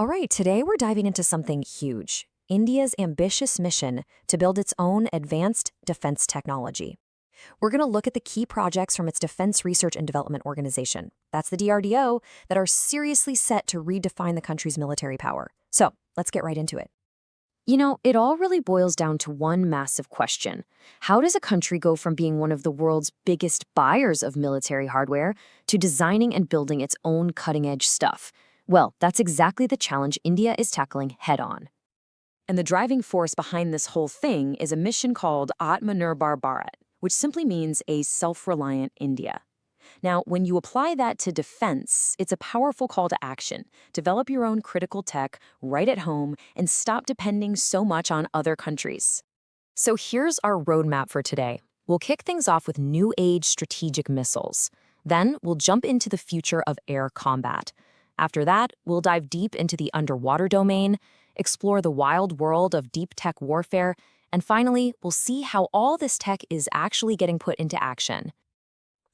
All right, today we're diving into something huge, India's ambitious mission to build its own advanced defense technology. We're going to look at the key projects from its Defense Research and Development Organization, that's the DRDO, that are seriously set to redefine the country's military power. So let's get right into it. It all really boils down to one massive question. How does a country go from being one of the world's biggest buyers of military hardware to designing and building its own cutting-edge stuff? Well, that's exactly the challenge India is tackling head-on. And the driving force behind this whole thing is a mission called Atmanirbhar Bharat, which simply means a self-reliant India. Now, when you apply that to defense, it's a powerful call to action. Develop your own critical tech right at home and stop depending so much on other countries. So here's our roadmap for today. We'll kick things off with new-age strategic missiles. Then we'll jump into the future of air combat. After that, we'll dive deep into the underwater domain, explore the wild world of deep tech warfare, and finally, we'll see how all this tech is actually getting put into action.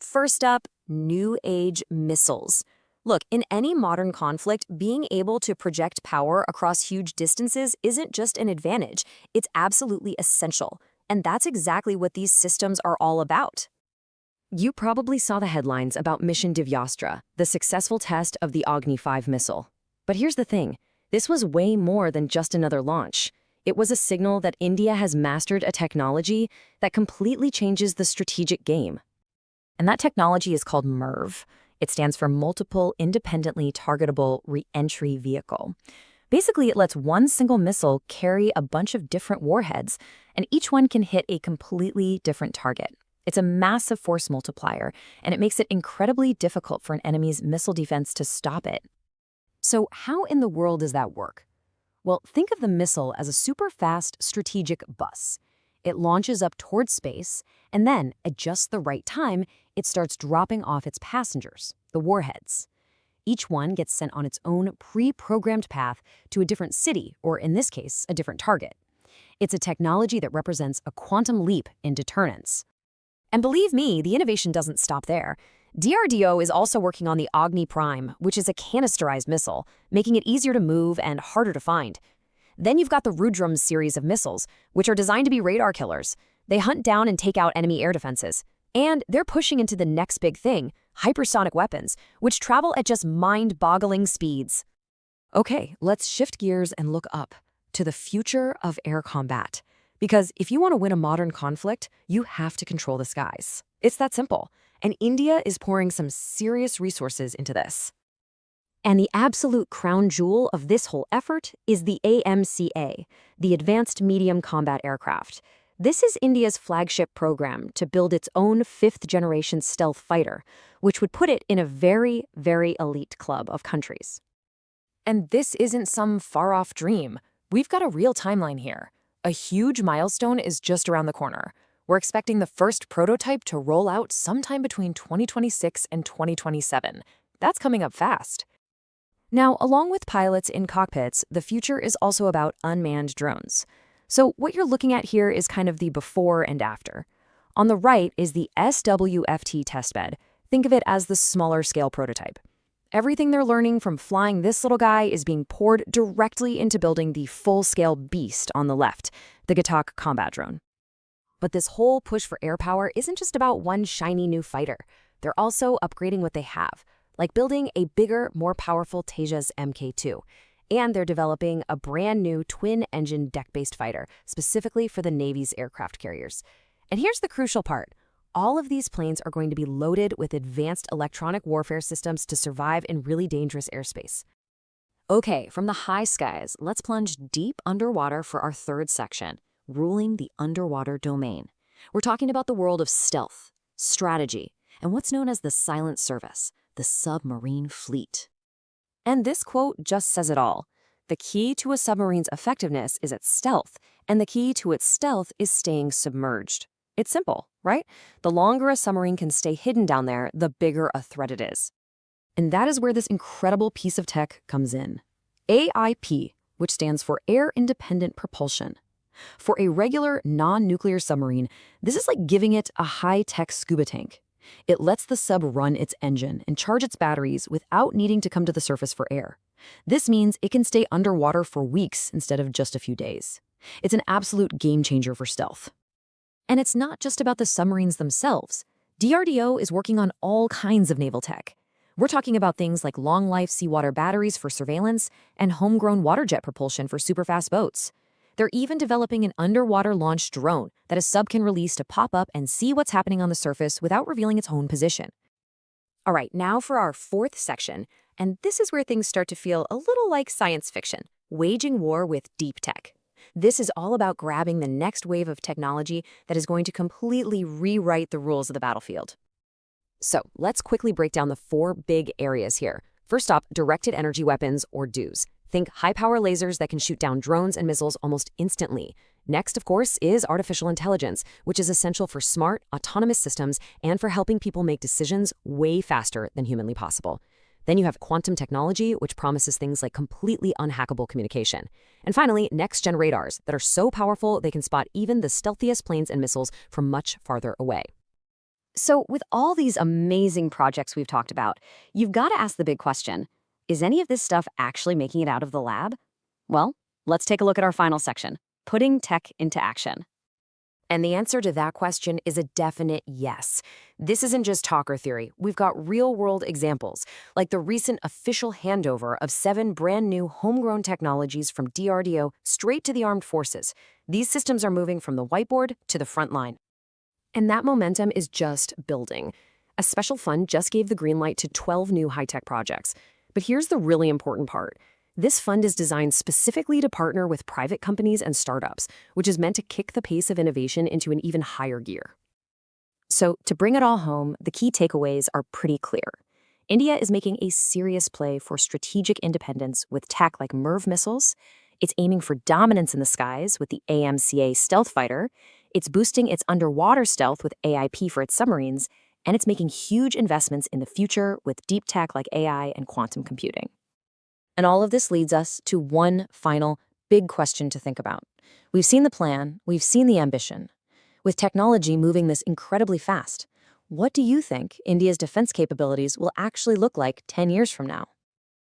First up, new age missiles. Look, in any modern conflict, being able to project power across huge distances isn't just an advantage, it's absolutely essential. And that's exactly what these systems are all about. You probably saw the headlines about Mission Divyastra, the successful test of the Agni 5 missile. But here's the thing, this was way more than just another launch. It was a signal that India has mastered a technology that completely changes the strategic game. And that technology is called MIRV. It stands for Multiple Independently Targetable Re-entry Vehicle. Basically, it lets one single missile carry a bunch of different warheads, and each one can hit a completely different target. It's a massive force multiplier, and it makes it incredibly difficult for an enemy's missile defense to stop it. So how in the world does that work? Well, think of the missile as a super-fast strategic bus. It launches up towards space, and then, at just the right time, it starts dropping off its passengers, the warheads. Each one gets sent on its own pre-programmed path to a different city, or in this case, a different target. It's a technology that represents a quantum leap in deterrence. And believe me, the innovation doesn't stop there. DRDO is also working on the Agni Prime, which is a canisterized missile, making it easier to move and harder to find. Then you've got the Rudram series of missiles, which are designed to be radar killers. They hunt down and take out enemy air defenses. And they're pushing into the next big thing, hypersonic weapons, which travel at just mind-boggling speeds. Okay, let's shift gears and look up to the future of air combat. Because if you want to win a modern conflict, you have to control the skies. It's that simple. And India is pouring some serious resources into this. And the absolute crown jewel of this whole effort is the AMCA, the Advanced Medium Combat Aircraft. This is India's flagship program to build its own fifth-generation stealth fighter, which would put it in a very, very elite club of countries. And this isn't some far-off dream. We've got a real timeline here. A huge milestone is just around the corner. We're expecting the first prototype to roll out sometime between 2026 and 2027. That's coming up fast. Now, along with pilots in cockpits, the future is also about unmanned drones. So what you're looking at here is kind of the before and after. On the right is the SWFT testbed. Think of it as the smaller scale prototype. Everything they're learning from flying this little guy is being poured directly into building the full-scale beast on the left, the Ghatak combat drone. But this whole push for air power isn't just about one shiny new fighter. They're also upgrading what they have, like building a bigger, more powerful Tejas Mk2. And they're developing a brand new twin-engine deck-based fighter, specifically for the Navy's aircraft carriers. And here's the crucial part. All of these planes are going to be loaded with advanced electronic warfare systems to survive in really dangerous airspace. Okay, from the high skies, let's plunge deep underwater for our third section, ruling the underwater domain. We're talking about the world of stealth, strategy, and what's known as the silent service, the submarine fleet. And this quote just says it all. The key to a submarine's effectiveness is its stealth, and the key to its stealth is staying submerged. It's simple, right? The longer a submarine can stay hidden down there, the bigger a threat it is. And that is where this incredible piece of tech comes in. AIP, which stands for Air Independent Propulsion. For a regular, non-nuclear submarine, this is like giving it a high-tech scuba tank. It lets the sub run its engine and charge its batteries without needing to come to the surface for air. This means it can stay underwater for weeks instead of just a few days. It's an absolute game changer for stealth. And it's not just about the submarines themselves. DRDO is working on all kinds of naval tech. We're talking about things like long-life seawater batteries for surveillance and homegrown water jet propulsion for superfast boats. They're even developing an underwater launched drone that a sub can release to pop up and see what's happening on the surface without revealing its own position. All right, now for our fourth section, and this is where things start to feel a little like science fiction, waging war with deep tech. This is all about grabbing the next wave of technology that is going to completely rewrite the rules of the battlefield. So let's quickly break down the 4 big areas here. First up, directed energy weapons, or DEWs. Think high-power lasers that can shoot down drones and missiles almost instantly. Next, of course, is artificial intelligence, which is essential for smart, autonomous systems and for helping people make decisions way faster than humanly possible. Then you have quantum technology, which promises things like completely unhackable communication. And finally, next-gen radars that are so powerful they can spot even the stealthiest planes and missiles from much farther away. So with all these amazing projects we've talked about, you've got to ask the big question, is any of this stuff actually making it out of the lab? Well, let's take a look at our final section, putting tech into action. And the answer to that question is a definite yes. This isn't just talk or theory. We've got real-world examples, like the recent official handover of 7 brand-new homegrown technologies from DRDO straight to the armed forces. These systems are moving from the whiteboard to the front line. And that momentum is just building. A special fund just gave the green light to 12 new high-tech projects. But here's the really important part. This fund is designed specifically to partner with private companies and startups, which is meant to kick the pace of innovation into an even higher gear. So, to bring it all home, the key takeaways are pretty clear. India is making a serious play for strategic independence with tech like MIRV missiles. It's aiming for dominance in the skies with the AMCA stealth fighter. It's boosting its underwater stealth with AIP for its submarines. And it's making huge investments in the future with deep tech like AI and quantum computing. And all of this leads us to one final big question to think about. We've seen the plan, we've seen the ambition. With technology moving this incredibly fast, what do you think India's defense capabilities will actually look like 10 years from now?